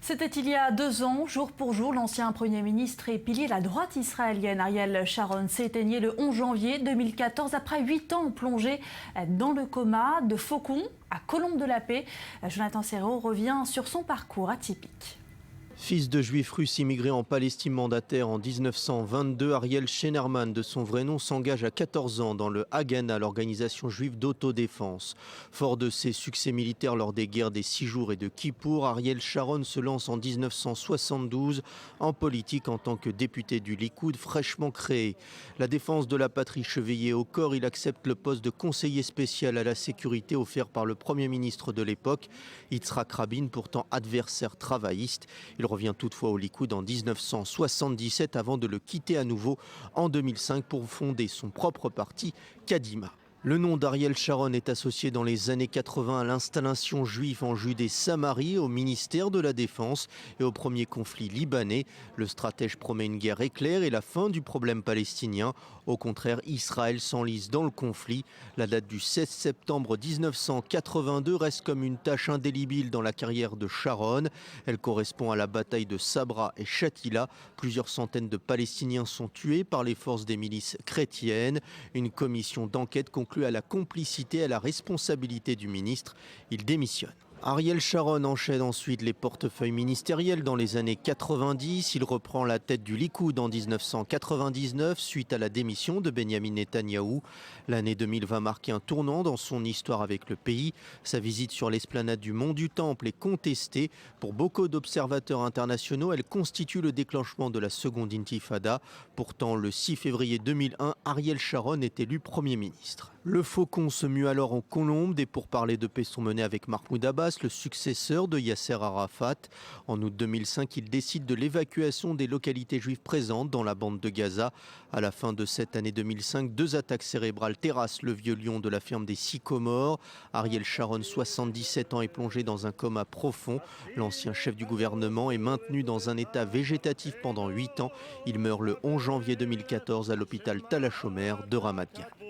C'était il y a 2 ans, jour pour jour, l'ancien Premier ministre et pilier de la droite israélienne Ariel Sharon s'éteignait le 11 janvier 2014 après 8 ans plongé dans le coma de Faucon à Colombe de la Paix. Jonathan Serrault revient sur son parcours atypique. Fils de juifs russes immigrés en Palestine mandataire en 1922, Ariel Schenerman, de son vrai nom, s'engage à 14 ans dans le Haganah, l'organisation juive d'autodéfense. Fort de ses succès militaires lors des guerres des 6 jours et de Kippour, Ariel Sharon se lance en 1972 en politique en tant que député du Likoud fraîchement créé. La défense de la patrie chevillée au corps, il accepte le poste de conseiller spécial à la sécurité offert par le Premier ministre de l'époque, Yitzhak Rabin, pourtant adversaire travailliste. Il revient toutefois au Likoud en 1977 avant de le quitter à nouveau en 2005 pour fonder son propre parti, Kadima. Le nom d'Ariel Sharon est associé dans les années 80 à l'installation juive en Judée-Samarie, au ministère de la Défense et au premier conflit libanais. Le stratège promet une guerre éclair et la fin du problème palestinien. Au contraire, Israël s'enlise dans le conflit. La date du 16 septembre 1982 reste comme une tache indélébile dans la carrière de Sharon. Elle correspond à la bataille de Sabra et Shatila. Plusieurs centaines de Palestiniens sont tués par les forces des milices chrétiennes. Une commission d'enquête conclut à la complicité et à la responsabilité du ministre. Il démissionne. Ariel Sharon enchaîne ensuite les portefeuilles ministériels dans les années 90. Il reprend la tête du Likoud en 1999 suite à la démission de Benyamin Netanyahou. L'année 2020 marque un tournant dans son histoire avec le pays. Sa visite sur l'esplanade du Mont du Temple est contestée. Pour beaucoup d'observateurs internationaux, elle constitue le déclenchement de la seconde intifada. Pourtant, le 6 février 2001, Ariel Sharon est élu Premier ministre. Le Faucon se mue alors en Colombe. Des pourparlers de paix sont menés avec Mahmoud Abbas, le successeur de Yasser Arafat. En août 2005, il décide de l'évacuation des localités juives présentes dans la bande de Gaza. À la fin de cette année 2005, 2 attaques cérébrales terrassent le vieux lion de la ferme des Sycomores. Ariel Sharon, 77 ans, est plongé dans un coma profond. L'ancien chef du gouvernement est maintenu dans un état végétatif pendant 8 ans. Il meurt le 11 janvier 2014 à l'hôpital Tal HaShomer de Ramat Gan.